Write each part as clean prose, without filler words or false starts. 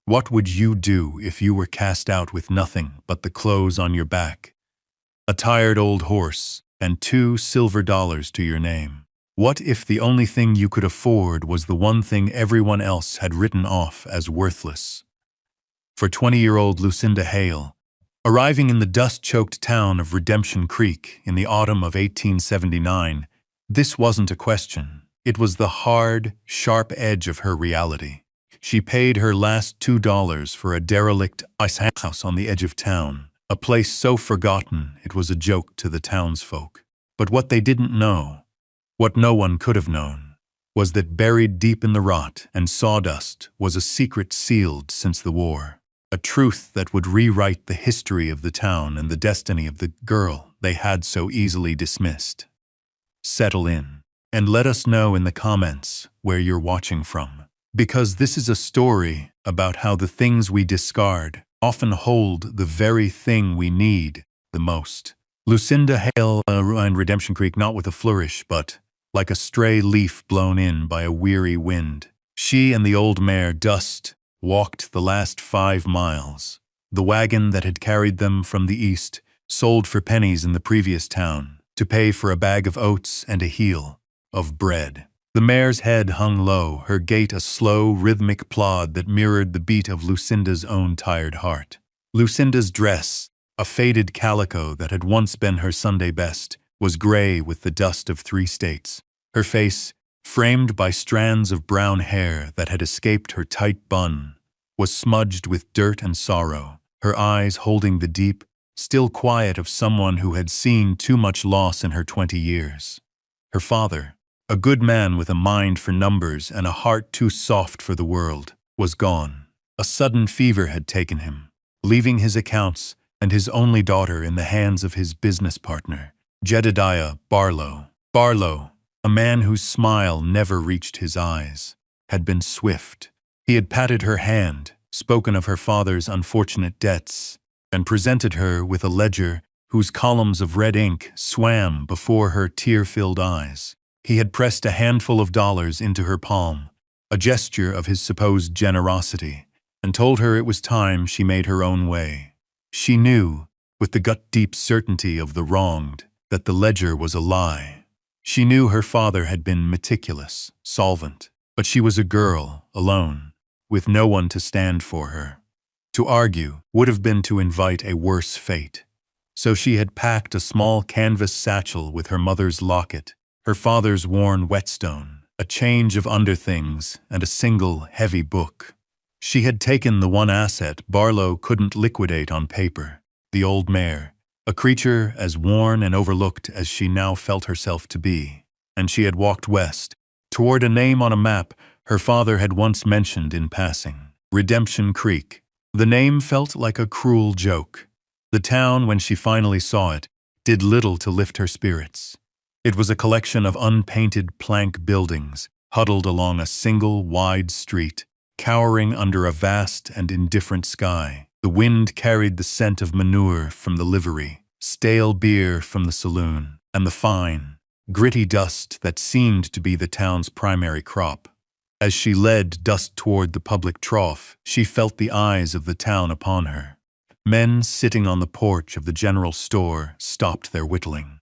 What would you do if you were cast out with nothing but the clothes on your back, a tired old horse, and $2 silver to your name? What if the only thing you could afford was the one thing everyone else had written off as worthless? For 20-year-old Lucinda Hale, arriving in the dust-choked town of Redemption Creek in the autumn of 1879, this wasn't a question. It was the hard, sharp edge of her reality. She paid her last $2 for a derelict Icehouse on the edge of town, a place so forgotten it was a joke to the townsfolk. But what they didn't know, what no one could have known, was that buried deep in the rot and sawdust was a secret sealed since the war, a truth that would rewrite the history of the town and the destiny of the girl they had so easily dismissed. Settle in, and let us know in the comments where you're watching from, because this is a story about how the things we discard often hold the very thing we need the most. Lucinda Hale in Redemption Creek, not with a flourish, but like a stray leaf blown in by a weary wind. She and the old mare Dust walked the last 5 miles. The wagon that had carried them from the east sold for pennies in the previous town to pay for a bag of oats and a heel of bread. The mare's head hung low, her gait a slow, rhythmic plod that mirrored the beat of Lucinda's own tired heart. Lucinda's dress, a faded calico that had once been her Sunday best, was gray with the dust of 3 states. Her face, framed by strands of brown hair that had escaped her tight bun, was smudged with dirt and sorrow, her eyes holding the deep, still quiet of someone who had seen too much loss in her 20 years. Her father, a good man with a mind for numbers and a heart too soft for the world, was gone. A sudden fever had taken him, leaving his accounts and his only daughter in the hands of his business partner, Jedediah Barlow. Barlow, a man whose smile never reached his eyes, had been swift. He had patted her hand, spoken of her father's unfortunate debts, and presented her with a ledger whose columns of red ink swam before her tear-filled eyes. He had pressed a handful of dollars into her palm, a gesture of his supposed generosity, and told her it was time she made her own way. She knew, with the gut-deep certainty of the wronged, that the ledger was a lie. She knew her father had been meticulous, solvent, but she was a girl, alone, with no one to stand for her. To argue would have been to invite a worse fate. So she had packed a small canvas satchel with her mother's locket, her father's worn whetstone, a change of underthings, and a single heavy book. She had taken the one asset Barlow couldn't liquidate on paper, the old mare, a creature as worn and overlooked as she now felt herself to be, and she had walked west, toward a name on a map her father had once mentioned in passing, Redemption Creek. The name felt like a cruel joke. The town, when she finally saw it, did little to lift her spirits. It was a collection of unpainted plank buildings, huddled along a single wide street, cowering under a vast and indifferent sky. The wind carried the scent of manure from the livery, stale beer from the saloon, and the fine, gritty dust that seemed to be the town's primary crop. As she led Dust toward the public trough, she felt the eyes of the town upon her. Men sitting on the porch of the general store stopped their whittling.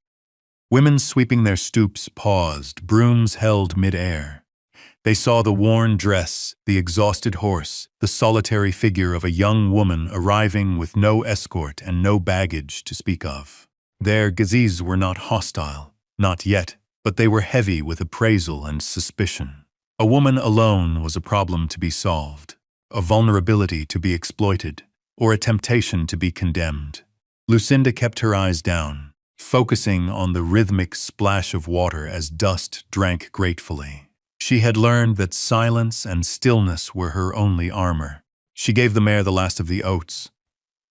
Women sweeping their stoops paused, brooms held mid-air. They saw the worn dress, the exhausted horse, the solitary figure of a young woman arriving with no escort and no baggage to speak of. Their gazes were not hostile, not yet, but they were heavy with appraisal and suspicion. A woman alone was a problem to be solved, a vulnerability to be exploited, or a temptation to be condemned. Lucinda kept her eyes down, focusing on the rhythmic splash of water as Dust drank gratefully. She had learned that silence and stillness were her only armor. She gave the mare the last of the oats,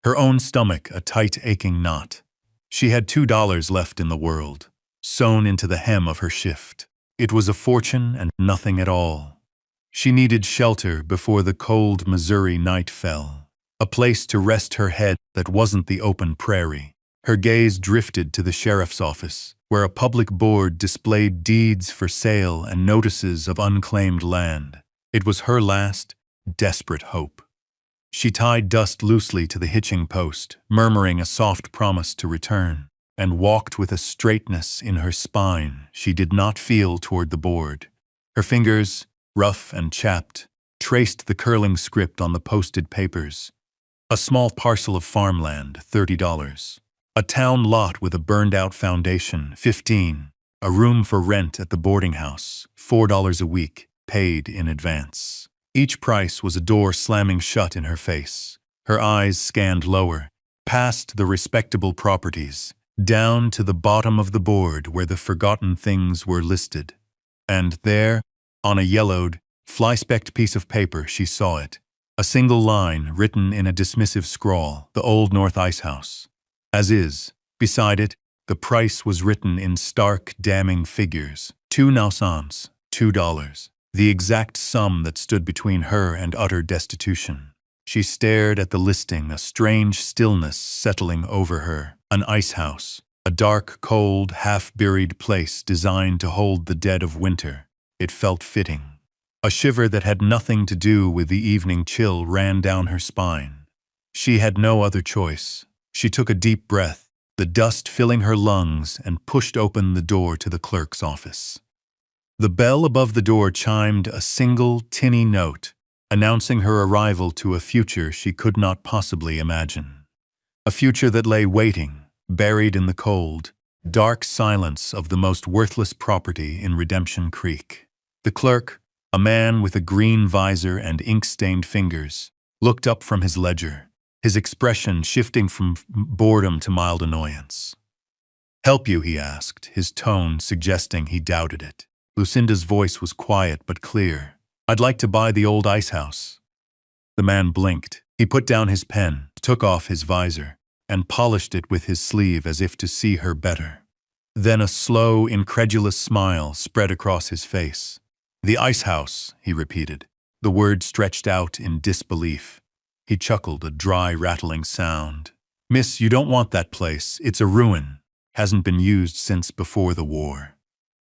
her own stomach a tight, aching knot. She had $2 left in the world, sewn into the hem of her shift. It was a fortune and nothing at all. She needed shelter before the cold Missouri night fell, a place to rest her head that wasn't the open prairie. Her gaze drifted to the sheriff's office, where a public board displayed deeds for sale and notices of unclaimed land. It was her last, desperate hope. She tied dust loosely to the hitching post, murmuring a soft promise to return, and walked with a straightness in her spine she did not feel toward the board. Her fingers, rough and chapped, traced the curling script on the posted papers. A small parcel of farmland, $30. A town lot with a burned-out foundation, $15. A room for rent at the boarding house, $4 a week, paid in advance. Each price was a door slamming shut in her face. Her eyes scanned lower, past the respectable properties, down to the bottom of the board where the forgotten things were listed. And there, on a yellowed, fly-specked piece of paper, she saw it. A single line written in a dismissive scrawl, the Old North Icehouse. As is, beside it, the price was written in stark, damning figures. 2 nausans, $2. The exact sum that stood between her and utter destitution. She stared at the listing, a strange stillness settling over her. An icehouse, a dark, cold, half-buried place designed to hold the dead of winter. It felt fitting. A shiver that had nothing to do with the evening chill ran down her spine. She had no other choice. She took a deep breath, the dust filling her lungs, and pushed open the door to the clerk's office. The bell above the door chimed a single, tinny note, announcing her arrival to a future she could not possibly imagine. A future that lay waiting, buried in the cold, dark silence of the most worthless property in Redemption Creek. The clerk, a man with a green visor and ink-stained fingers, looked up from his ledger, his expression shifting from boredom to mild annoyance. "Help you?" he asked, his tone suggesting he doubted it. Lucinda's voice was quiet but clear. "I'd like to buy the old Icehouse." The man blinked. He put down his pen, took off his visor, and polished it with his sleeve as if to see her better. Then a slow, incredulous smile spread across his face. "The Icehouse," he repeated, the word stretched out in disbelief. He chuckled, a dry, rattling sound. "Miss, you don't want that place. It's a ruin. Hasn't been used since before the war.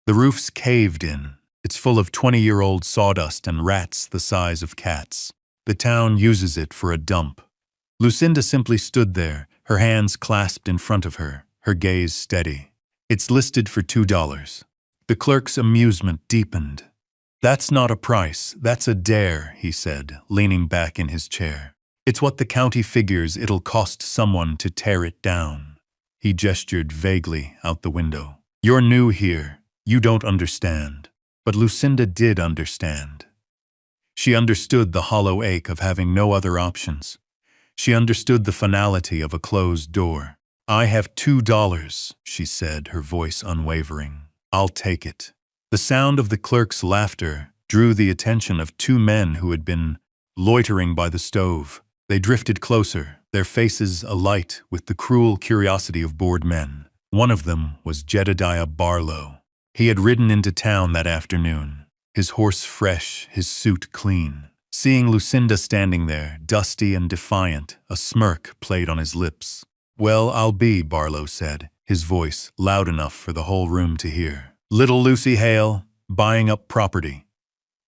The roof's caved in. It's full of 20-year-old sawdust and rats the size of cats. The town uses it for a dump." Lucinda simply stood there, her hands clasped in front of her, her gaze steady. "It's listed for $2. The clerk's amusement deepened. "That's not a price, that's a dare," he said, leaning back in his chair. "It's what the county figures it'll cost someone to tear it down." He gestured vaguely out the window. "You're new here. You don't understand." But Lucinda did understand. She understood the hollow ache of having no other options. She understood the finality of a closed door. "I have $2, she said, her voice unwavering. "I'll take it." The sound of the clerk's laughter drew the attention of 2 men who had been loitering by the stove. They drifted closer, their faces alight with the cruel curiosity of bored men. One of them was Jedediah Barlow. He had ridden into town that afternoon, his horse fresh, his suit clean. Seeing Lucinda standing there, dusty and defiant, a smirk played on his lips. "Well, I'll be," Barlow said, his voice loud enough for the whole room to hear. "Little Lucy Hale, buying up property.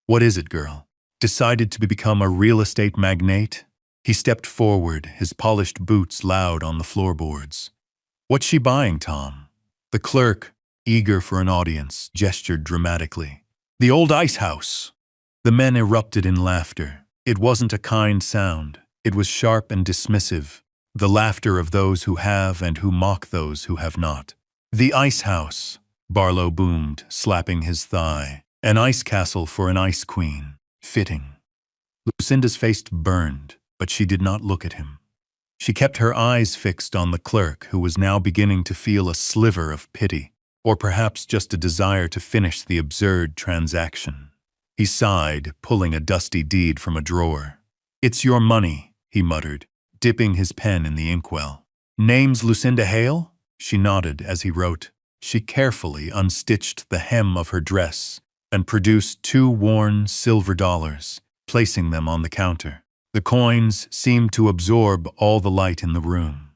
What is it, girl? Decided to become a real estate magnate?" He stepped forward, his polished boots loud on the floorboards. "What's she buying, Tom?" The clerk, eager for an audience, gestured dramatically. "The old Icehouse." The men erupted in laughter. It wasn't a kind sound. It was sharp and dismissive, the laughter of those who have and who mock those who have not. "The Icehouse," Barlow boomed, slapping his thigh. "An ice castle for an ice queen. Fitting." Lucinda's face burned, but she did not look at him. She kept her eyes fixed on the clerk, who was now beginning to feel a sliver of pity, or perhaps just a desire to finish the absurd transaction. He sighed, pulling a dusty deed from a drawer. "It's your money," he muttered, dipping his pen in the inkwell. "Name's Lucinda Hale?" She nodded as he wrote. She carefully unstitched the hem of her dress and produced 2 worn silver dollars, placing them on the counter. The coins seemed to absorb all the light in the room.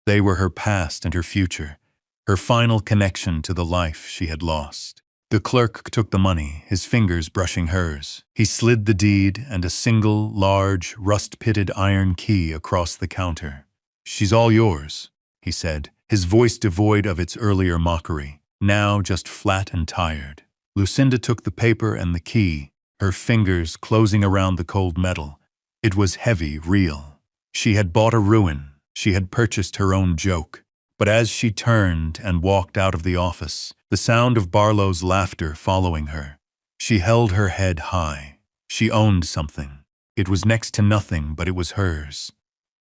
They were her past and her future, her final connection to the life she had lost. The clerk took the money, his fingers brushing hers. He slid the deed and a single, large, rust-pitted iron key across the counter. "She's all yours," he said, his voice devoid of its earlier mockery, now just flat and tired. Lucinda took the paper and the key, her fingers closing around the cold metal. It was heavy, real. She had bought a ruin. She had purchased her own joke. But as she turned and walked out of the office, the sound of Barlow's laughter following her, she held her head high. She owned something. It was next to nothing, but it was hers.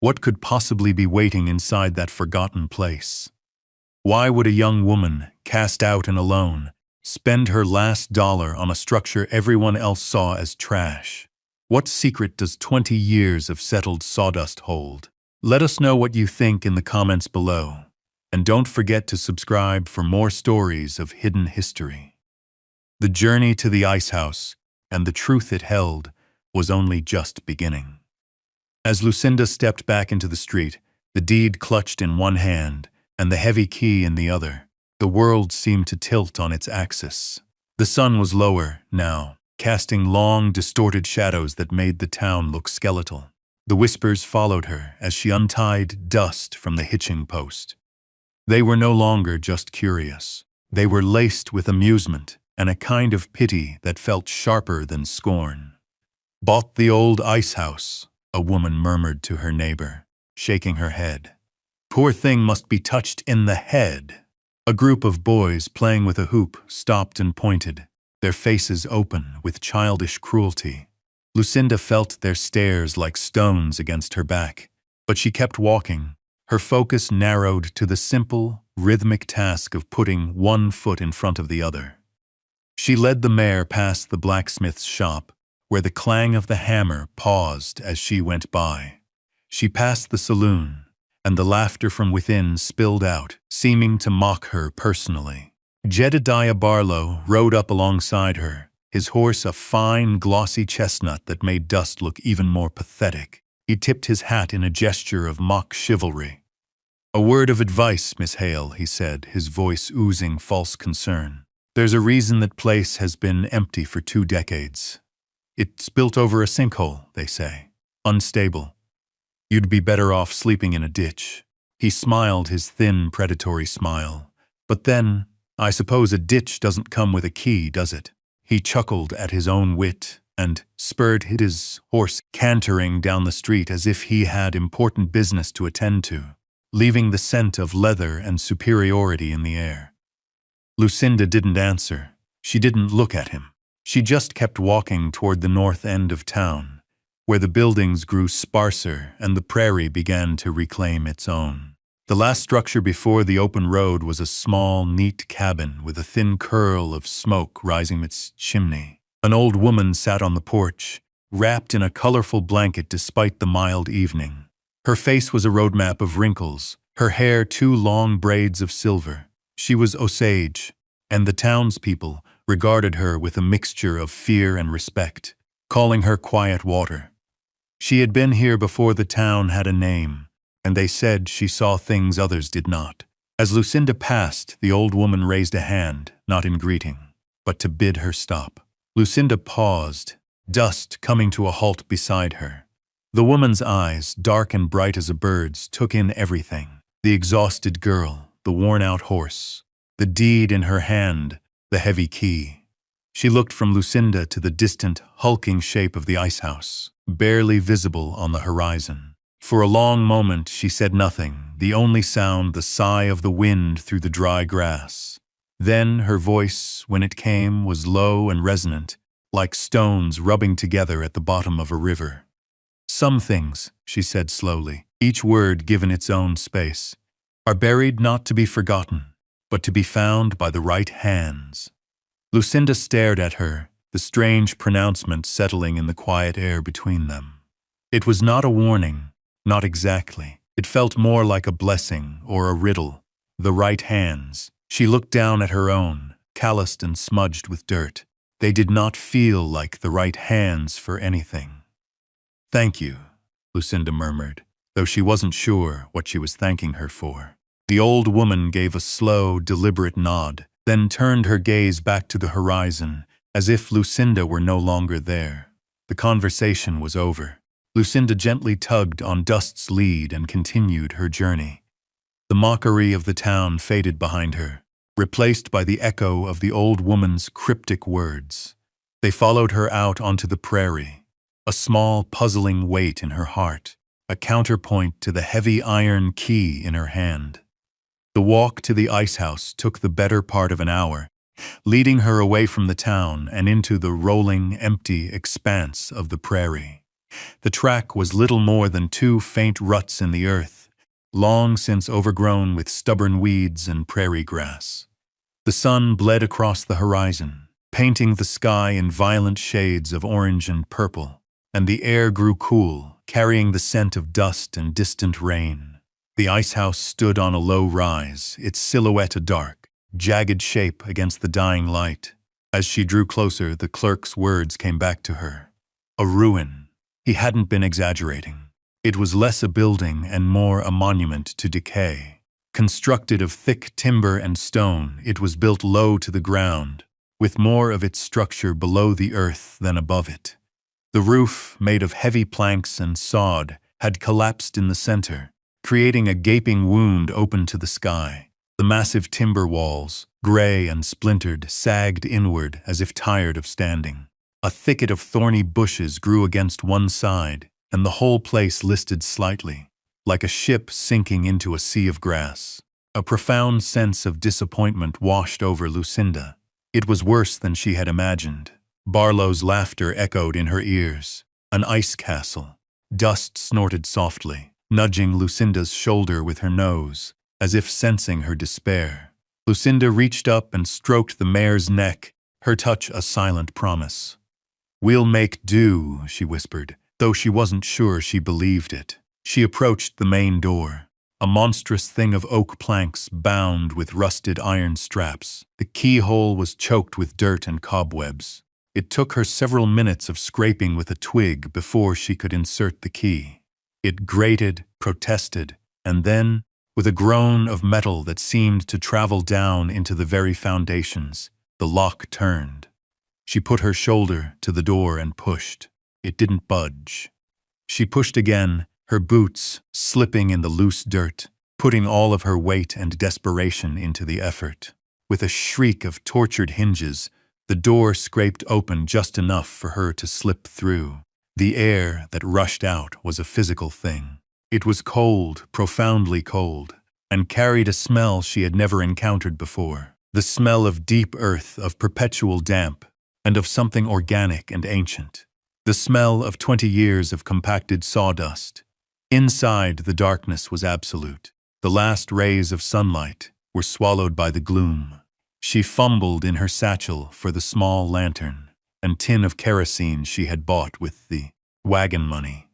What could possibly be waiting inside that forgotten place? Why would a young woman, cast out and alone, spend her last dollar on a structure everyone else saw as trash? What secret does 20 years of settled sawdust hold? Let us know what you think in the comments below. And don't forget to subscribe for more stories of hidden history. The journey to the Icehouse and the truth it held was only just beginning. As Lucinda stepped back into the street, the deed clutched in one hand and the heavy key in the other, the world seemed to tilt on its axis. The sun was lower now, casting long, distorted shadows that made the town look skeletal. The whispers followed her as she untied dust from the hitching post. They were no longer just curious. They were laced with amusement and a kind of pity that felt sharper than scorn. "Bought the old Icehouse," a woman murmured to her neighbor, shaking her head. "Poor thing must be touched in the head." A group of boys playing with a hoop stopped and pointed, their faces open with childish cruelty. Lucinda felt their stares like stones against her back, but she kept walking. Her focus narrowed to the simple, rhythmic task of putting one foot in front of the other. She led the mare past the blacksmith's shop, where the clang of the hammer paused as she went by. She passed the saloon, and the laughter from within spilled out, seeming to mock her personally. Jedediah Barlow rode up alongside her, his horse a fine, glossy chestnut that made dust look even more pathetic. He tipped his hat in a gesture of mock chivalry. "A word of advice, Miss Hale," he said, his voice oozing false concern. "There's a reason that place has been empty for 2 decades. It's built over a sinkhole, they say. Unstable. You'd be better off sleeping in a ditch." He smiled his thin, predatory smile. "But then, I suppose a ditch doesn't come with a key, does it?" He chuckled at his own wit and spurred his horse, cantering down the street as if he had important business to attend to, leaving the scent of leather and superiority in the air. Lucinda didn't answer. She didn't look at him. She just kept walking toward the north end of town, where the buildings grew sparser and the prairie began to reclaim its own. The last structure before the open road was a small, neat cabin with a thin curl of smoke rising from its chimney. An old woman sat on the porch, wrapped in a colorful blanket despite the mild evening. Her face was a roadmap of wrinkles, her hair 2 long braids of silver. She was Osage, and the townspeople regarded her with a mixture of fear and respect, calling her Quiet Water. She had been here before the town had a name, and they said she saw things others did not. As Lucinda passed, the old woman raised a hand, not in greeting, but to bid her stop. Lucinda paused, dust coming to a halt beside her. The woman's eyes, dark and bright as a bird's, took in everything. The exhausted girl, the worn-out horse, the deed in her hand, the heavy key. She looked from Lucinda to the distant, hulking shape of the Icehouse, barely visible on the horizon. For a long moment she said nothing, the only sound the sigh of the wind through the dry grass. Then her voice, when it came, was low and resonant, like stones rubbing together at the bottom of a river. "Some things," she said slowly, each word given its own space, "are buried not to be forgotten, but to be found by the right hands." Lucinda stared at her, the strange pronouncement settling in the quiet air between them. It was not a warning, not exactly. It felt more like a blessing or a riddle. The right hands. She looked down at her own, calloused and smudged with dirt. They did not feel like the right hands for anything. "Thank you," Lucinda murmured, though she wasn't sure what she was thanking her for. The old woman gave a slow, deliberate nod, then turned her gaze back to the horizon, as if Lucinda were no longer there. The conversation was over. Lucinda gently tugged on Dust's lead and continued her journey. The mockery of the town faded behind her, replaced by the echo of the old woman's cryptic words. They followed her out onto the prairie, a small, puzzling weight in her heart, a counterpoint to the heavy iron key in her hand. The walk to the Icehouse took the better part of an hour, leading her away from the town and into the rolling, empty expanse of the prairie. The track was little more than two faint ruts in the earth, long since overgrown with stubborn weeds and prairie grass. The sun bled across the horizon, painting the sky in violent shades of orange and purple, and the air grew cool, carrying the scent of dust and distant rain. The Icehouse stood on a low rise, its silhouette a dark, jagged shape against the dying light. As she drew closer, the clerk's words came back to her. A ruin. He hadn't been exaggerating. It was less a building and more a monument to decay. Constructed of thick timber and stone, it was built low to the ground, with more of its structure below the earth than above it. The roof, made of heavy planks and sod, had collapsed in the center, creating a gaping wound open to the sky. The massive timber walls, gray and splintered, sagged inward as if tired of standing. A thicket of thorny bushes grew against one side, and the whole place listed slightly, like a ship sinking into a sea of grass. A profound sense of disappointment washed over Lucinda. It was worse than she had imagined. Barlow's laughter echoed in her ears. An ice castle. Dust snorted softly, nudging Lucinda's shoulder with her nose, as if sensing her despair. Lucinda reached up and stroked the mare's neck, her touch a silent promise. "We'll make do," she whispered, though she wasn't sure she believed it. She approached the main door, a monstrous thing of oak planks bound with rusted iron straps. The keyhole was choked with dirt and cobwebs. It took her several minutes of scraping with a twig before she could insert the key. It grated, protested, and then, with a groan of metal that seemed to travel down into the very foundations, the lock turned. She put her shoulder to the door and pushed. It didn't budge. She pushed again, her boots slipping in the loose dirt, putting all of her weight and desperation into the effort. With a shriek of tortured hinges, the door scraped open just enough for her to slip through. The air that rushed out was a physical thing. It was cold, profoundly cold, and carried a smell she had never encountered before. The smell of deep earth, of perpetual damp, and of something organic and ancient. The smell of 20 years of compacted sawdust. Inside, the darkness was absolute. The last rays of sunlight were swallowed by the gloom. She fumbled in her satchel for the small lantern and tin of kerosene she had bought with the wagon money.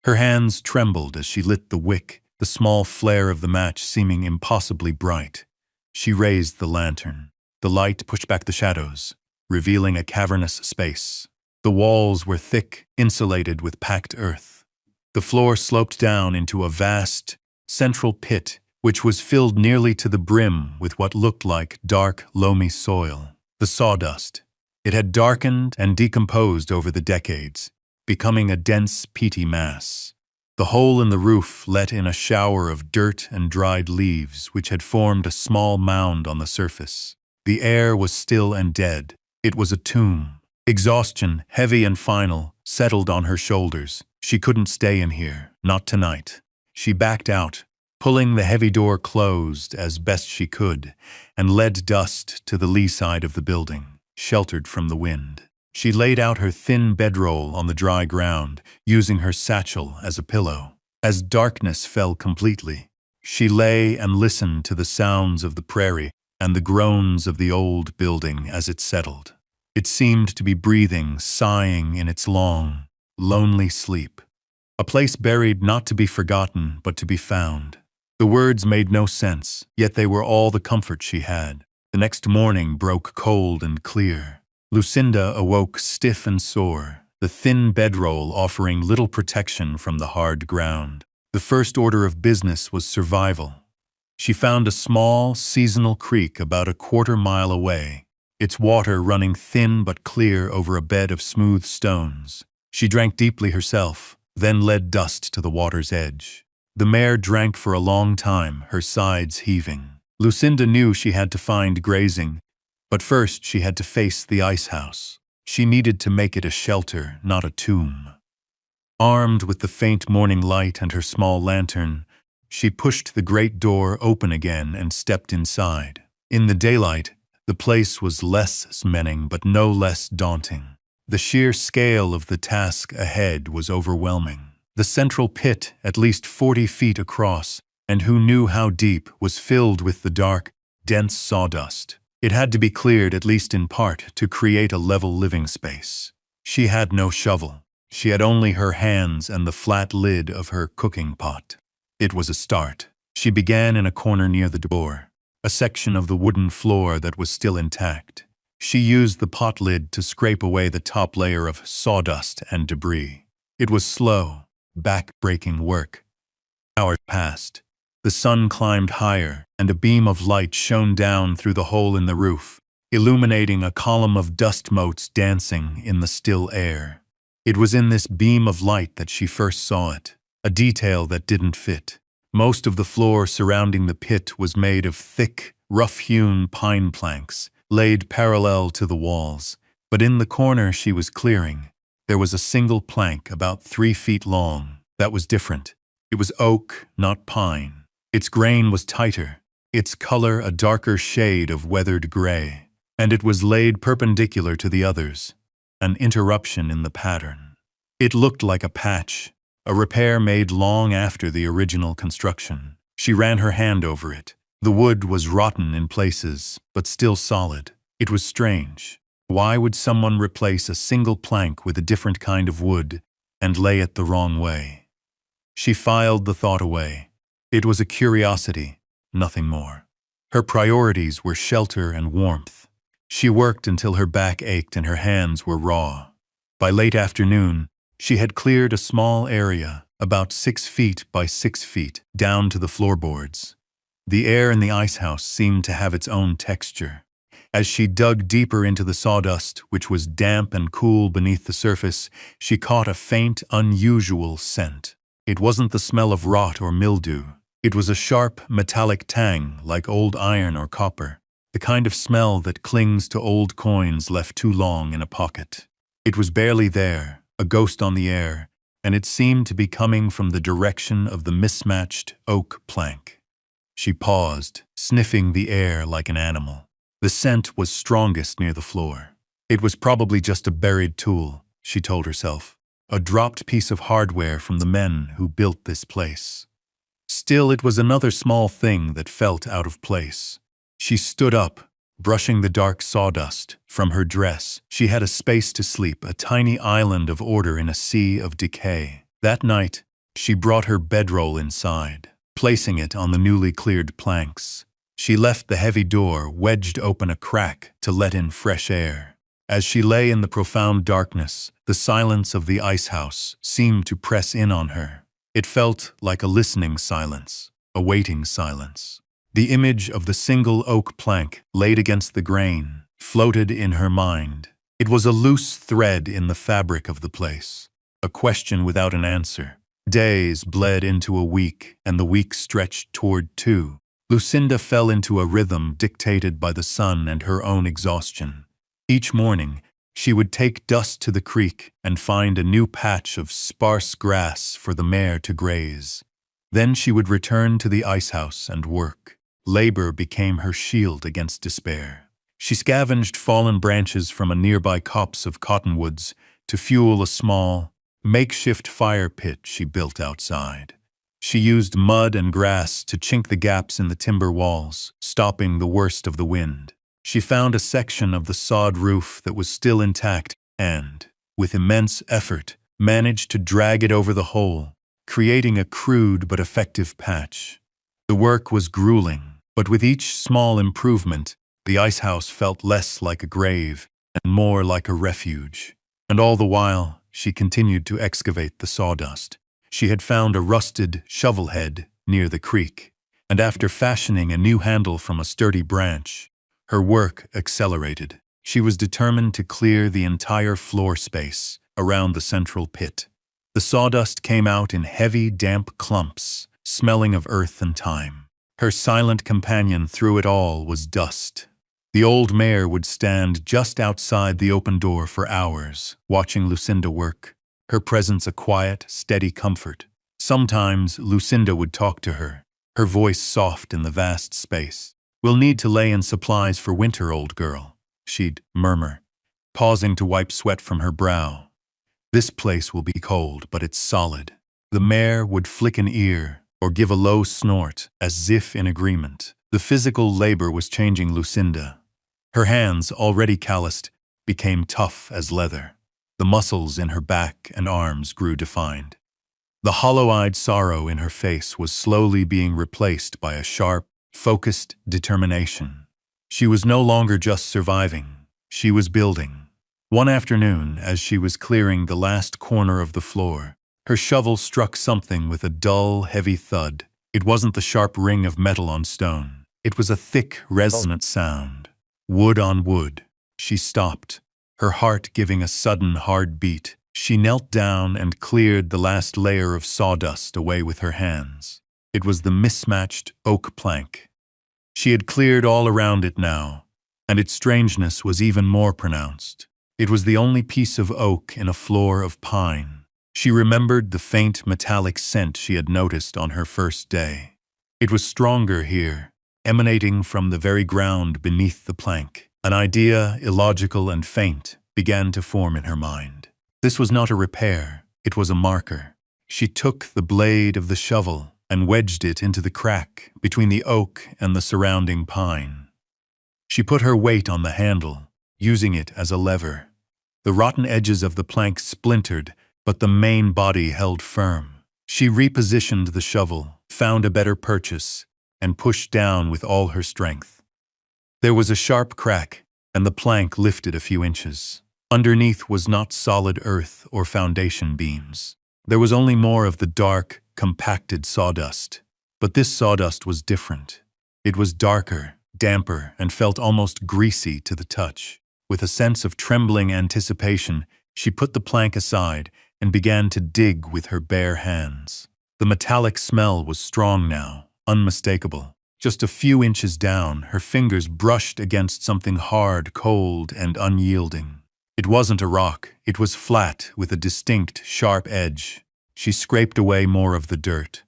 Her hands trembled as she lit the wick, the small flare of the match seeming impossibly bright. She raised the lantern. The light pushed back the shadows, revealing a cavernous space. The walls were thick, insulated with packed earth. The floor sloped down into a vast, central pit, which was filled nearly to the brim with what looked like dark, loamy soil. The sawdust. It had darkened and decomposed over the decades, becoming a dense, peaty mass. The hole in the roof let in a shower of dirt and dried leaves, which had formed a small mound on the surface. The air was still and dead. It was a tomb. Exhaustion, heavy and final, settled on her shoulders. She couldn't stay in here, not tonight. She backed out, pulling the heavy door closed as best she could, and led Dust to the lee side of the building, sheltered from the wind. She laid out her thin bedroll on the dry ground, using her satchel as a pillow. As darkness fell completely, she lay and listened to the sounds of the prairie and the groans of the old building as it settled. It seemed to be breathing, sighing in its long, lonely sleep. A place buried not to be forgotten, but to be found. The words made no sense, yet they were all the comfort she had. The next morning broke cold and clear. Lucinda awoke stiff and sore, the thin bedroll offering little protection from the hard ground. The first order of business was survival. She found a small, seasonal creek about a quarter-mile away, its water running thin but clear over a bed of smooth stones. She drank deeply herself, then led Dust to the water's edge. The mare drank for a long time, her sides heaving. Lucinda knew she had to find grazing, but first she had to face the icehouse. She needed to make it a shelter, not a tomb. Armed with the faint morning light and her small lantern, she pushed the great door open again and stepped inside. In the daylight, the place was less menacing but no less daunting. The sheer scale of the task ahead was overwhelming. The central pit, at least 40 feet across, and who knew how deep, was filled with the dark, dense sawdust. It had to be cleared at least in part to create a level living space. She had no shovel. She had only her hands and the flat lid of her cooking pot. It was a start. She began in a corner near the door, a section of the wooden floor that was still intact. She used the pot lid to scrape away the top layer of sawdust and debris. It was slow, back-breaking work. Hours passed. The sun climbed higher, and a beam of light shone down through the hole in the roof, illuminating a column of dust motes dancing in the still air. It was in this beam of light that she first saw it, a detail that didn't fit. Most of the floor surrounding the pit was made of thick, rough-hewn pine planks, laid parallel to the walls, but in the corner she was clearing, there was a single plank about 3 feet long that was different. It was oak, not pine. Its grain was tighter, its color a darker shade of weathered gray, and it was laid perpendicular to the others, an interruption in the pattern. It looked like a patch, a repair made long after the original construction. She ran her hand over it. The wood was rotten in places, but still solid. It was strange. Why would someone replace a single plank with a different kind of wood and lay it the wrong way? She filed the thought away. It was a curiosity, nothing more. Her priorities were shelter and warmth. She worked until her back ached and her hands were raw. By late afternoon, she had cleared a small area, about 6 feet by 6 feet, down to the floorboards. The air in the icehouse seemed to have its own texture. As she dug deeper into the sawdust, which was damp and cool beneath the surface, she caught a faint, unusual scent. It wasn't the smell of rot or mildew. It was a sharp, metallic tang, like old iron or copper, the kind of smell that clings to old coins left too long in a pocket. It was barely there, a ghost on the air, and it seemed to be coming from the direction of the mismatched oak plank. She paused, sniffing the air like an animal. The scent was strongest near the floor. It was probably just a buried tool, she told herself, a dropped piece of hardware from the men who built this place. Still, it was another small thing that felt out of place. She stood up, brushing the dark sawdust from her dress. She had a space to sleep, a tiny island of order in a sea of decay. That night, she brought her bedroll inside, placing it on the newly cleared planks. She left the heavy door wedged open a crack to let in fresh air. As she lay in the profound darkness, the silence of the icehouse seemed to press in on her. It felt like a listening silence, a waiting silence. The image of the single oak plank laid against the grain floated in her mind. It was a loose thread in the fabric of the place, a question without an answer. Days bled into a week, and the week stretched toward 2. Lucinda fell into a rhythm dictated by the sun and her own exhaustion. Each morning, she would take Dust to the creek and find a new patch of sparse grass for the mare to graze. Then she would return to the icehouse and work. Labor became her shield against despair. She scavenged fallen branches from a nearby copse of cottonwoods to fuel a small, makeshift fire pit she built outside. She used mud and grass to chink the gaps in the timber walls, stopping the worst of the wind. She found a section of the sod roof that was still intact and, with immense effort, managed to drag it over the hole, creating a crude but effective patch. The work was grueling, but with each small improvement, the icehouse felt less like a grave and more like a refuge. And all the while, she continued to excavate the sawdust. She had found a rusted shovel head near the creek, and after fashioning a new handle from a sturdy branch, her work accelerated. She was determined to clear the entire floor space around the central pit. The sawdust came out in heavy, damp clumps, smelling of earth and time. Her silent companion through it all was dust. The old mare would stand just outside the open door for hours, watching Lucinda work, her presence a quiet, steady comfort. Sometimes Lucinda would talk to her, her voice soft in the vast space. "We'll need to lay in supplies for winter, old girl," she'd murmur, pausing to wipe sweat from her brow. "This place will be cold, but it's solid." The mare would flick an ear or give a low snort, as if in agreement. The physical labor was changing Lucinda. Her hands, already calloused, became tough as leather. The muscles in her back and arms grew defined. The hollow-eyed sorrow in her face was slowly being replaced by a sharp, focused determination. She was no longer just surviving, she was building. One afternoon, as she was clearing the last corner of the floor, her shovel struck something with a dull, heavy thud. It wasn't the sharp ring of metal on stone. It was a thick, resonant sound. Wood on wood. She stopped, her heart giving a sudden hard beat. She knelt down and cleared the last layer of sawdust away with her hands. It was the mismatched oak plank. She had cleared all around it now, and its strangeness was even more pronounced. It was the only piece of oak in a floor of pine. She remembered the faint metallic scent she had noticed on her first day. It was stronger here, emanating from the very ground beneath the plank. An idea, illogical and faint, began to form in her mind. This was not a repair, it was a marker. She took the blade of the shovel and wedged it into the crack between the oak and the surrounding pine. She put her weight on the handle, using it as a lever. The rotten edges of the plank splintered, but the main body held firm. She repositioned the shovel, found a better purchase, and pushed down with all her strength. There was a sharp crack, and the plank lifted a few inches. Underneath was not solid earth or foundation beams. There was only more of the dark, compacted sawdust. But this sawdust was different. It was darker, damper, and felt almost greasy to the touch. With a sense of trembling anticipation, she put the plank aside and began to dig with her bare hands. The metallic smell was strong now, unmistakable. Just a few inches down, her fingers brushed against something hard, cold, and unyielding. It wasn't a rock, it was flat with a distinct, sharp edge. She scraped away more of the dirt.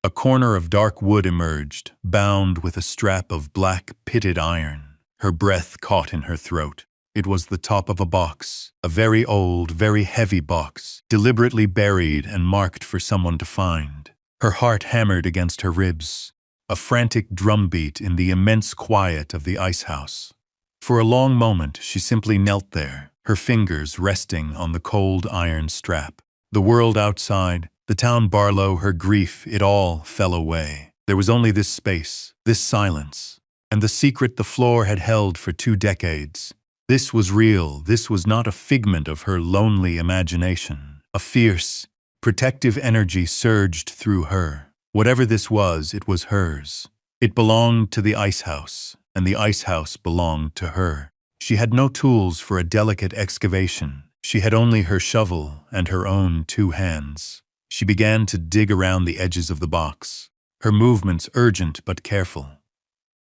A corner of dark wood emerged, bound with a strap of black, pitted iron. Her breath caught in her throat. It was the top of a box, a very old, very heavy box, deliberately buried and marked for someone to find. Her heart hammered against her ribs, a frantic drumbeat in the immense quiet of the icehouse. For a long moment, she simply knelt there, her fingers resting on the cold iron strap. The world outside, the town Barlow, her grief, it all fell away. There was only this space, this silence, and the secret the floor had held for 2 decades. This was real, this was not a figment of her lonely imagination. A fierce, protective energy surged through her. Whatever this was, it was hers. It belonged to the icehouse, and the icehouse belonged to her. She had no tools for a delicate excavation. She had only her shovel and her own 2 hands. She began to dig around the edges of the box, her movements urgent but careful.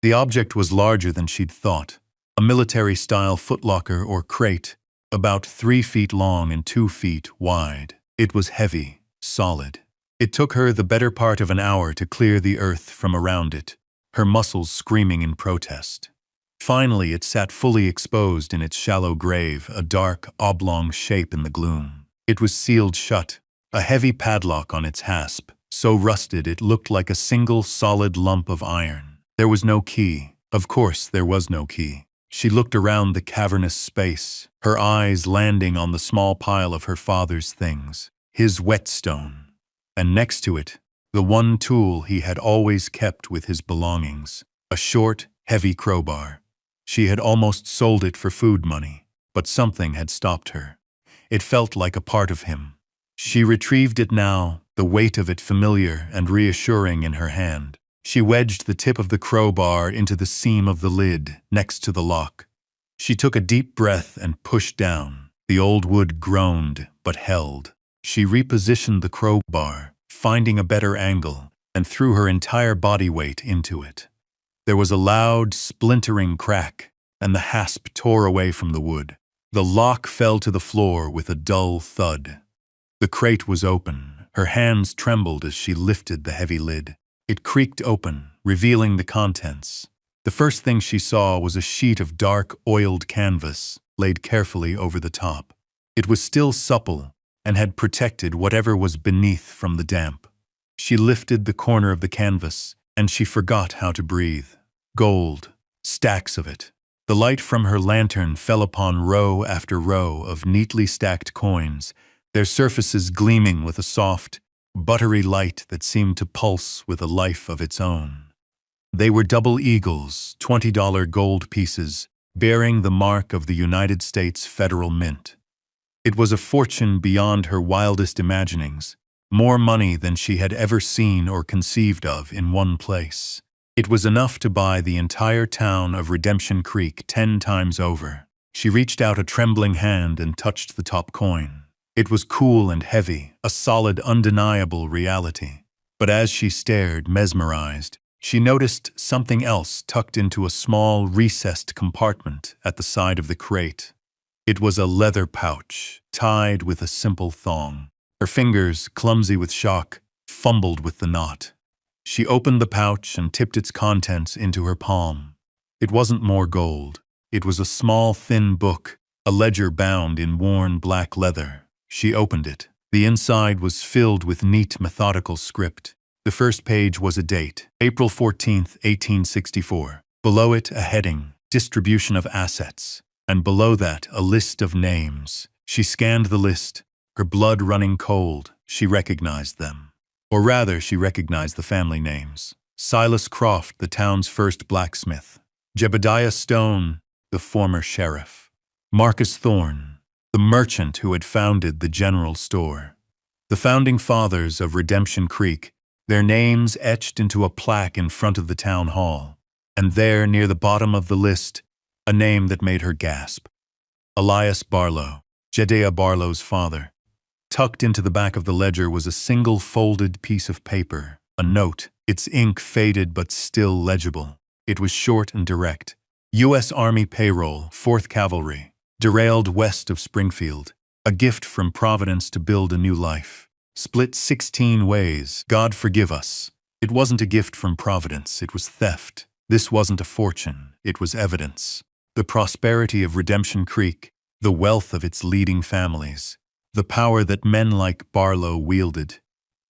The object was larger than she'd thought. A military-style footlocker or crate, about 3 feet long and 2 feet wide. It was heavy, solid. It took her the better part of an hour to clear the earth from around it, her muscles screaming in protest. Finally, it sat fully exposed in its shallow grave, a dark, oblong shape in the gloom. It was sealed shut, a heavy padlock on its hasp, so rusted it looked like a single solid lump of iron. There was no key. Of course, there was no key. She looked around the cavernous space, her eyes landing on the small pile of her father's things, his whetstone, and next to it, the one tool he had always kept with his belongings, a short, heavy crowbar. She had almost sold it for food money, but something had stopped her. It felt like a part of him. She retrieved it now, the weight of it familiar and reassuring in her hand. She wedged the tip of the crowbar into the seam of the lid next to the lock. She took a deep breath and pushed down. The old wood groaned, but held. She repositioned the crowbar, finding a better angle, and threw her entire body weight into it. There was a loud, splintering crack, and the hasp tore away from the wood. The lock fell to the floor with a dull thud. The crate was open. Her hands trembled as she lifted the heavy lid. It creaked open, revealing the contents. The first thing she saw was a sheet of dark, oiled canvas laid carefully over the top. It was still supple and had protected whatever was beneath from the damp. She lifted the corner of the canvas, and she forgot how to breathe. Gold, stacks of it. The light from her lantern fell upon row after row of neatly stacked coins, their surfaces gleaming with a soft, buttery light that seemed to pulse with a life of its own. They were double eagles, $20 gold pieces, bearing the mark of the United States Federal Mint. It was a fortune beyond her wildest imaginings, more money than she had ever seen or conceived of in one place. It was enough to buy the entire town of Redemption Creek 10 times over. She reached out a trembling hand and touched the top coin. It was cool and heavy, a solid, undeniable reality. But as she stared, mesmerized, she noticed something else tucked into a small, recessed compartment at the side of the crate. It was a leather pouch, tied with a simple thong. Her fingers, clumsy with shock, fumbled with the knot. She opened the pouch and tipped its contents into her palm. It wasn't more gold. It was a small, thin book, a ledger bound in worn black leather. She opened it. The inside was filled with neat, methodical script. The first page was a date, April 14th, 1864. Below it, a heading, Distribution of Assets. And below that, a list of names. She scanned the list, her blood running cold. She recognized them. Or rather, she recognized the family names. Silas Croft, the town's first blacksmith. Jebediah Stone, the former sheriff. Marcus Thorne, the merchant who had founded the general store. The founding fathers of Redemption Creek, their names etched into a plaque in front of the town hall. And there, near the bottom of the list, a name that made her gasp. Elias Barlow, Jedediah Barlow's father. Tucked into the back of the ledger was a single folded piece of paper, a note, its ink faded but still legible. It was short and direct. U.S. Army payroll, 4th Cavalry, derailed west of Springfield. A gift from Providence to build a new life. Split 16 ways, God forgive us. It wasn't a gift from Providence, it was theft. This wasn't a fortune, it was evidence. The prosperity of Redemption Creek, the wealth of its leading families, the power that men like Barlow wielded.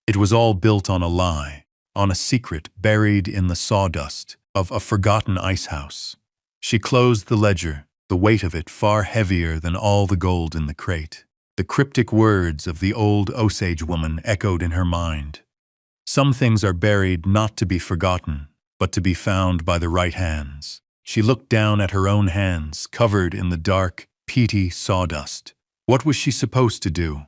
It was all built on a lie, on a secret buried in the sawdust of a forgotten icehouse. She closed the ledger, the weight of it far heavier than all the gold in the crate. The cryptic words of the old Osage woman echoed in her mind. Some things are buried not to be forgotten, but to be found by the right hands. She looked down at her own hands, covered in the dark, peaty sawdust. What was she supposed to do?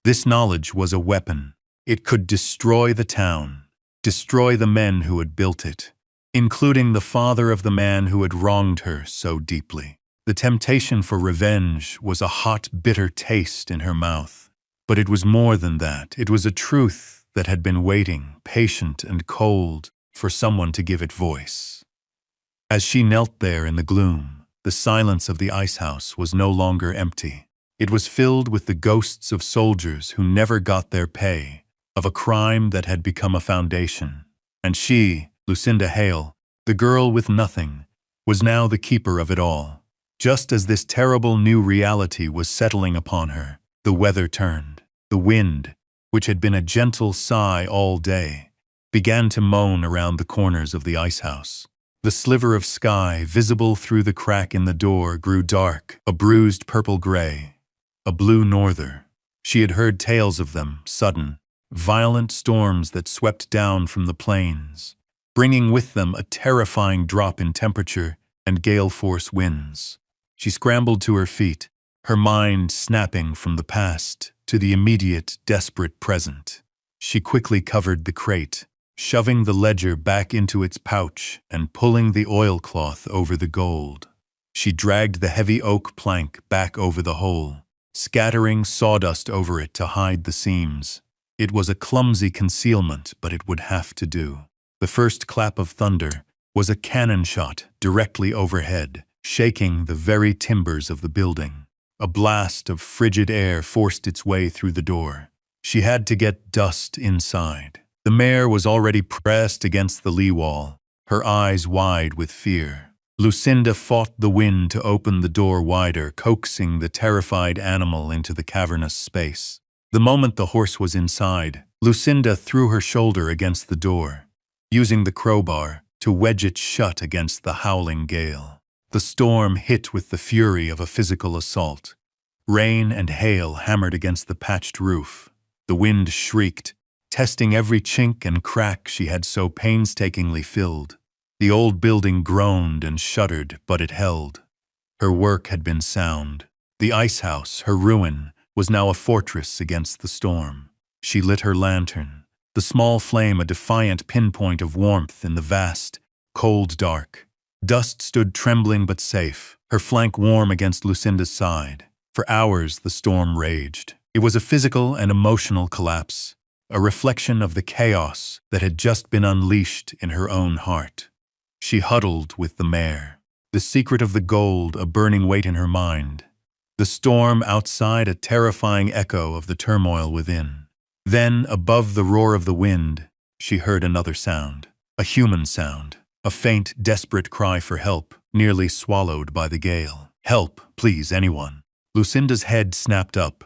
This knowledge was a weapon. It could destroy the town, destroy the men who had built it, including the father of the man who had wronged her so deeply. The temptation for revenge was a hot, bitter taste in her mouth. But it was more than that. It was a truth that had been waiting, patient and cold, for someone to give it voice. As she knelt there in the gloom, the silence of the icehouse was no longer empty. It was filled with the ghosts of soldiers who never got their pay, of a crime that had become a foundation. And she, Lucinda Hale, the girl with nothing, was now the keeper of it all. Just as this terrible new reality was settling upon her, the weather turned. The wind, which had been a gentle sigh all day, began to moan around the corners of the icehouse. The sliver of sky visible through the crack in the door grew dark, a bruised purple-gray, a blue norther. She had heard tales of them, sudden, violent storms that swept down from the plains, bringing with them a terrifying drop in temperature and gale-force winds. She scrambled to her feet, her mind snapping from the past to the immediate, desperate present. She quickly covered the crate, shoving the ledger back into its pouch and pulling the oilcloth over the gold. She dragged the heavy oak plank back over the hole, scattering sawdust over it to hide the seams. It was a clumsy concealment, but it would have to do. The first clap of thunder was a cannon shot directly overhead, shaking the very timbers of the building. A blast of frigid air forced its way through the door. She had to get dust inside. The mare was already pressed against the lee wall, her eyes wide with fear. Lucinda fought the wind to open the door wider, coaxing the terrified animal into the cavernous space. The moment the horse was inside, Lucinda threw her shoulder against the door, using the crowbar to wedge it shut against the howling gale. The storm hit with the fury of a physical assault. Rain and hail hammered against the patched roof. The wind shrieked, testing every chink and crack she had so painstakingly filled. The old building groaned and shuddered, but it held. Her work had been sound. The Icehouse, her ruin, was now a fortress against the storm. She lit her lantern, the small flame a defiant pinpoint of warmth in the vast, cold dark. Dust stood trembling but safe, her flank warm against Lucinda's side. For hours the storm raged. It was a physical and emotional collapse, a reflection of the chaos that had just been unleashed in her own heart. She huddled with the mare, the secret of the gold a burning weight in her mind, the storm outside a terrifying echo of the turmoil within. Then, above the roar of the wind, she heard another sound, a human sound, a faint, desperate cry for help, nearly swallowed by the gale. "Help, please, anyone." Lucinda's head snapped up.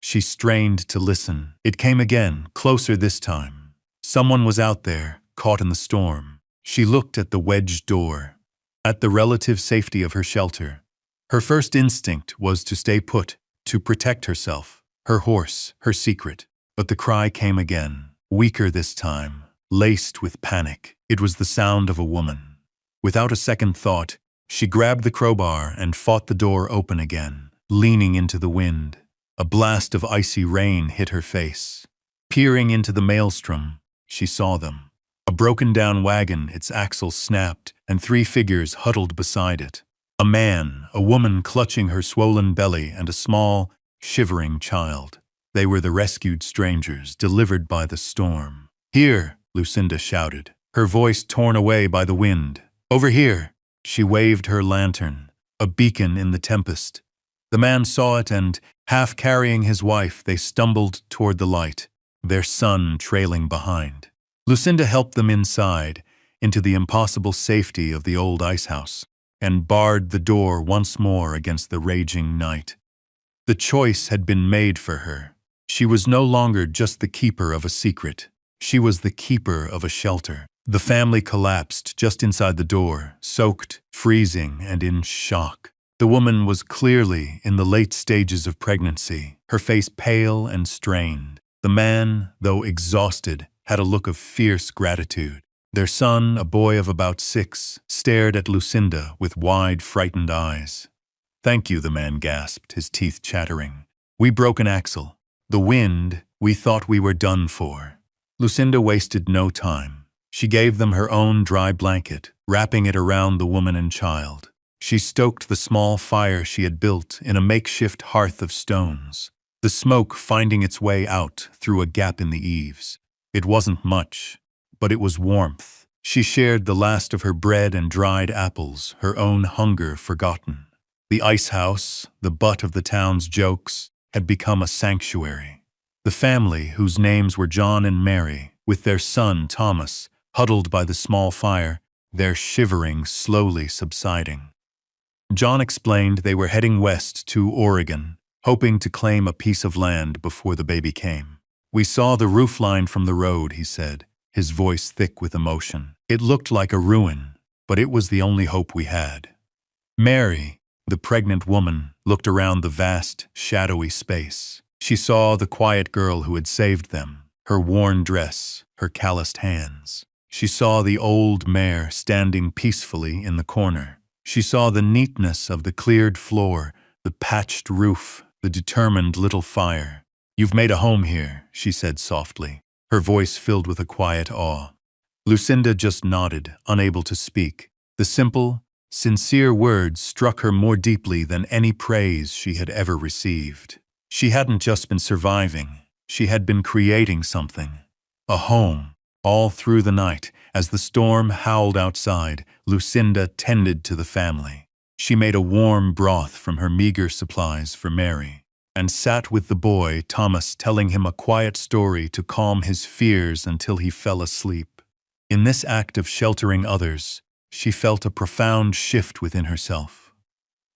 She strained to listen. It came again, closer this time. Someone was out there, caught in the storm. She looked at the wedged door, at the relative safety of her shelter. Her first instinct was to stay put, to protect herself, her horse, her secret. But the cry came again, weaker this time, laced with panic. It was the sound of a woman. Without a second thought, she grabbed the crowbar and fought the door open again, leaning into the wind. A blast of icy rain hit her face. Peering into the maelstrom, she saw them. A broken-down wagon, its axle snapped, and 3 figures huddled beside it. A man, a woman clutching her swollen belly, and a small, shivering child. They were the rescued strangers, delivered by the storm. "Here!" Lucinda shouted, her voice torn away by the wind. "Over here!" She waved her lantern, a beacon in the tempest. The man saw it and, half carrying his wife, they stumbled toward the light, their son trailing behind. Lucinda helped them inside, into the impossible safety of the old Icehouse, and barred the door once more against the raging night. The choice had been made for her. She was no longer just the keeper of a secret. She was the keeper of a shelter. The family collapsed just inside the door, soaked, freezing, and in shock. The woman was clearly in the late stages of pregnancy, her face pale and strained. The man, though exhausted, had a look of fierce gratitude. Their son, a boy of about 6, stared at Lucinda with wide, frightened eyes. "Thank you," the man gasped, his teeth chattering. "We broke an axle. The wind, we thought we were done for." Lucinda wasted no time. She gave them her own dry blanket, wrapping it around the woman and child. She stoked the small fire she had built in a makeshift hearth of stones, the smoke finding its way out through a gap in the eaves. It wasn't much, but it was warmth. She shared the last of her bread and dried apples, her own hunger forgotten. The Icehouse, the butt of the town's jokes, had become a sanctuary. The family, whose names were John and Mary, with their son Thomas, huddled by the small fire, their shivering slowly subsiding. John explained they were heading west to Oregon, hoping to claim a piece of land before the baby came. "We saw the roofline from the road," he said, his voice thick with emotion. "It looked like a ruin, but it was the only hope we had." Mary, the pregnant woman, looked around the vast, shadowy space. She saw the quiet girl who had saved them, her worn dress, her calloused hands. She saw the old mare standing peacefully in the corner. She saw the neatness of the cleared floor, the patched roof, the determined little fire. "You've made a home here," she said softly, her voice filled with a quiet awe. Lucinda just nodded, unable to speak. The simple, sincere words struck her more deeply than any praise she had ever received. She hadn't just been surviving, she had been creating something. A home. All through the night, as the storm howled outside, Lucinda tended to the family. She made a warm broth from her meager supplies for Mary, and sat with the boy, Thomas, telling him a quiet story to calm his fears until he fell asleep. In this act of sheltering others, she felt a profound shift within herself.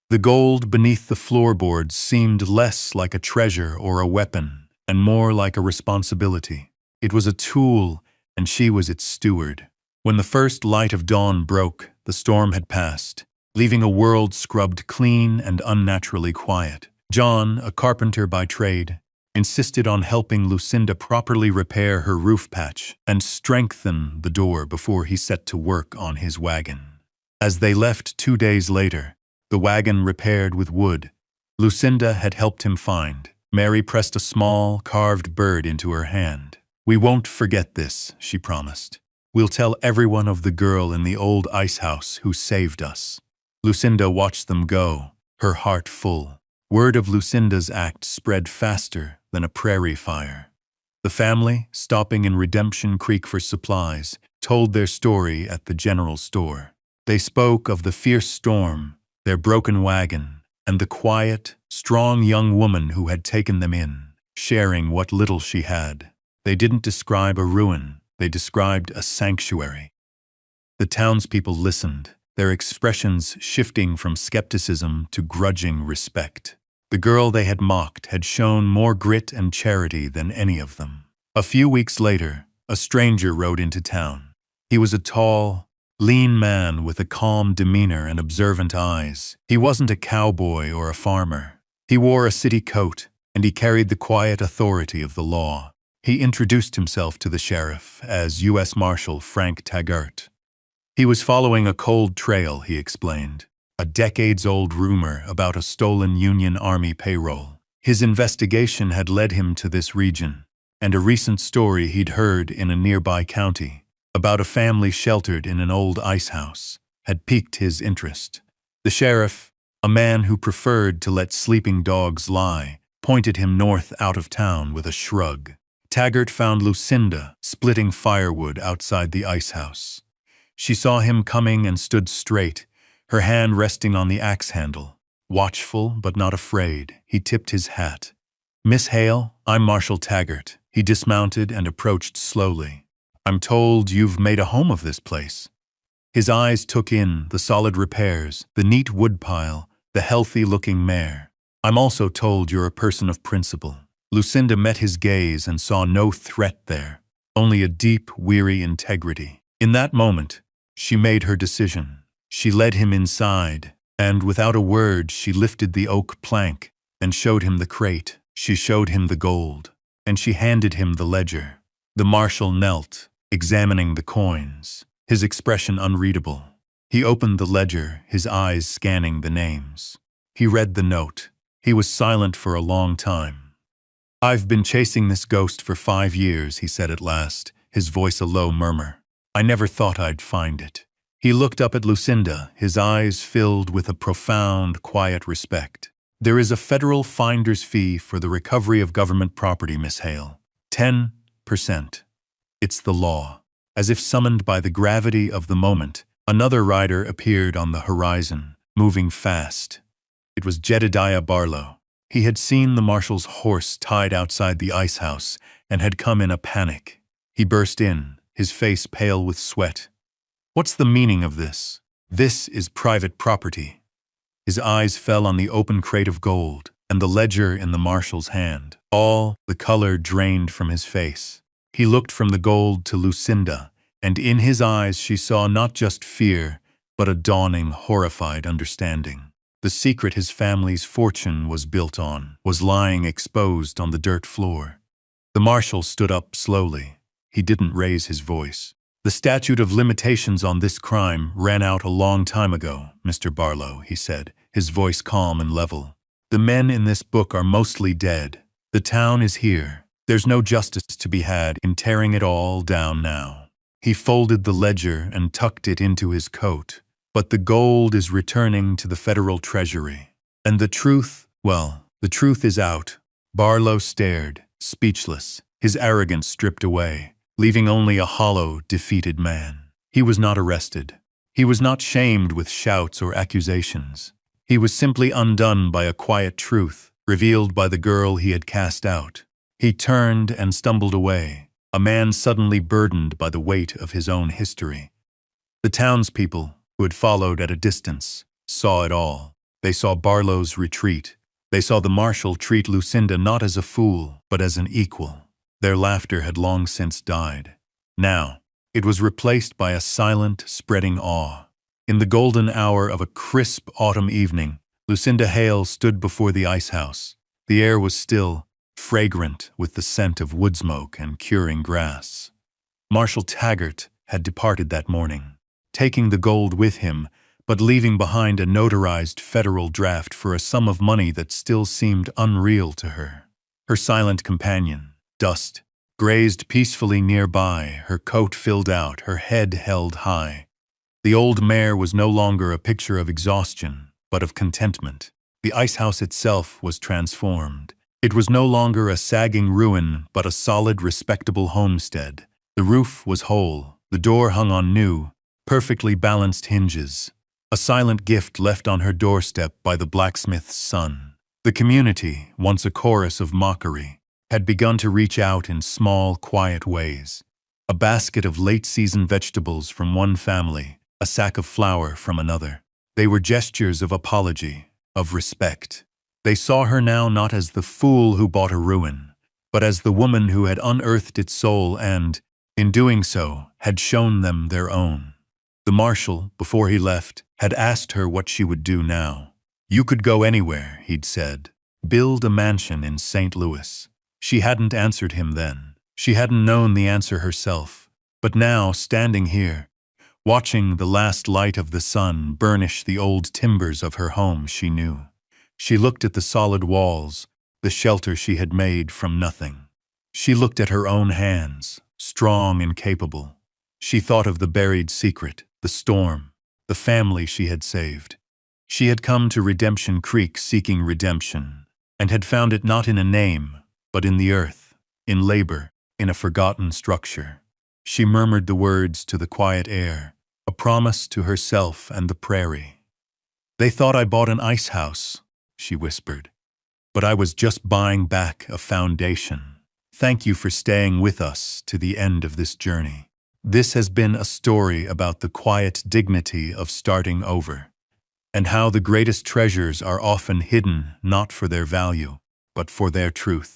The gold beneath the floorboards seemed less like a treasure or a weapon, and more like a responsibility. It was a tool, and she was its steward. When the first light of dawn broke, the storm had passed, leaving a world scrubbed clean and unnaturally quiet. John, a carpenter by trade, insisted on helping Lucinda properly repair her roof patch and strengthen the door before he set to work on his wagon. As they left 2 days later, the wagon repaired with wood Lucinda had helped him find, Mary pressed a small, carved bird into her hand. "We won't forget this," she promised. "We'll tell everyone of the girl in the old icehouse who saved us." Lucinda watched them go, her heart full. Word of Lucinda's act spread faster than a prairie fire. The family, stopping in Redemption Creek for supplies, told their story at the general store. They spoke of the fierce storm, their broken wagon, and the quiet, strong young woman who had taken them in, sharing what little she had. They didn't describe a ruin, they described a sanctuary. The townspeople listened, their expressions shifting from skepticism to grudging respect. The girl they had mocked had shown more grit and charity than any of them. A few weeks later, a stranger rode into town. He was a tall, lean man with a calm demeanor and observant eyes. He wasn't a cowboy or a farmer. He wore a city coat, and he carried the quiet authority of the law. He introduced himself to the sheriff as U.S. Marshal Frank Taggart. He was following a cold trail, he explained, a decades-old rumor about a stolen Union Army payroll. His investigation had led him to this region, and a recent story he'd heard in a nearby county about a family sheltered in an old icehouse had piqued his interest. The sheriff, a man who preferred to let sleeping dogs lie, pointed him north out of town with a shrug. Taggart found Lucinda splitting firewood outside the icehouse. She saw him coming and stood straight, her hand resting on the axe handle. Watchful but not afraid, he tipped his hat. "Miss Hale, I'm Marshal Taggart." He dismounted and approached slowly. "I'm told you've made a home of this place." His eyes took in the solid repairs, the neat woodpile, the healthy-looking mare. "I'm also told you're a person of principle." Lucinda met his gaze and saw no threat there, only a deep, weary integrity. In that moment, she made her decision. She led him inside, and without a word she lifted the oak plank and showed him the crate. She showed him the gold, and she handed him the ledger. The marshal knelt, examining the coins, his expression unreadable. He opened the ledger, his eyes scanning the names. He read the note. He was silent for a long time. "I've been chasing this ghost for 5 years," he said at last, his voice a low murmur. "I never thought I'd find it." He looked up at Lucinda, his eyes filled with a profound, quiet respect. "There is a federal finder's fee for the recovery of government property, Miss Hale. 10%. It's the law." As if summoned by the gravity of the moment, another rider appeared on the horizon, moving fast. It was Jedediah Barlow. He had seen the marshal's horse tied outside the icehouse and had come in a panic. He burst in, his face pale with sweat. "What's the meaning of this? This is private property." His eyes fell on the open crate of gold and the ledger in the marshal's hand. All the color drained from his face. He looked from the gold to Lucinda, and in his eyes she saw not just fear, but a dawning, horrified understanding. The secret his family's fortune was built on was lying exposed on the dirt floor. The marshal stood up slowly. He didn't raise his voice. "The statute of limitations on this crime ran out a long time ago, Mr. Barlow," he said, his voice calm and level. "The men in this book are mostly dead. The town is here. There's no justice to be had in tearing it all down now." He folded the ledger and tucked it into his coat. But the gold is returning to the federal treasury. And the truth, well, the truth is out. Barlow stared, speechless, his arrogance stripped away, leaving only a hollow, defeated man. He was not arrested. He was not shamed with shouts or accusations. He was simply undone by a quiet truth, revealed by the girl he had cast out. He turned and stumbled away, a man suddenly burdened by the weight of his own history. The townspeople, who had followed at a distance, saw it all. They saw Barlow's retreat. They saw the marshal treat Lucinda not as a fool, but as an equal. Their laughter had long since died. Now, it was replaced by a silent, spreading awe. In the golden hour of a crisp autumn evening, Lucinda Hale stood before the Icehouse. The air was still, fragrant with the scent of wood smoke and curing grass. Marshal Taggart had departed that morning, taking the gold with him, but leaving behind a notarized federal draft for a sum of money that still seemed unreal to her. Her silent companion, Dust, grazed peacefully nearby, her coat filled out, her head held high. The old mare was no longer a picture of exhaustion, but of contentment. The Icehouse itself was transformed. It was no longer a sagging ruin, but a solid, respectable homestead. The roof was whole, the door hung on new, perfectly balanced hinges, a silent gift left on her doorstep by the blacksmith's son. The community, once a chorus of mockery, had begun to reach out in small, quiet ways. A basket of late-season vegetables from one family, a sack of flour from another. They were gestures of apology, of respect. They saw her now not as the fool who bought a ruin, but as the woman who had unearthed its soul and, in doing so, had shown them their own. The marshal, before he left, had asked her what she would do now. "You could go anywhere," he'd said. "Build a mansion in St. Louis." She hadn't answered him then. She hadn't known the answer herself. But now, standing here, watching the last light of the sun burnish the old timbers of her home, she knew. She looked at the solid walls, the shelter she had made from nothing. She looked at her own hands, strong and capable. She thought of the buried secret, the storm, the family she had saved. She had come to Redemption Creek seeking redemption, and had found it not in a name, but in the earth, in labor, in a forgotten structure. She murmured the words to the quiet air, a promise to herself and the prairie. "They thought I bought an ice house," she whispered, "but I was just buying back a foundation. Thank you for staying with us to the end of this journey." This has been a story about the quiet dignity of starting over, and how the greatest treasures are often hidden not for their value, but for their truth.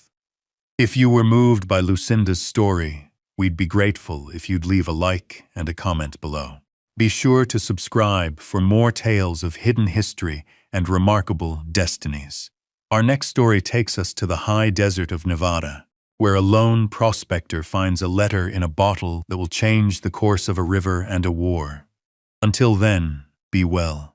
If you were moved by Lucinda's story, we'd be grateful if you'd leave a like and a comment below. Be sure to subscribe for more tales of hidden history and remarkable destinies. Our next story takes us to the high desert of Nevada, where a lone prospector finds a letter in a bottle that will change the course of a river and a war. Until then, be well.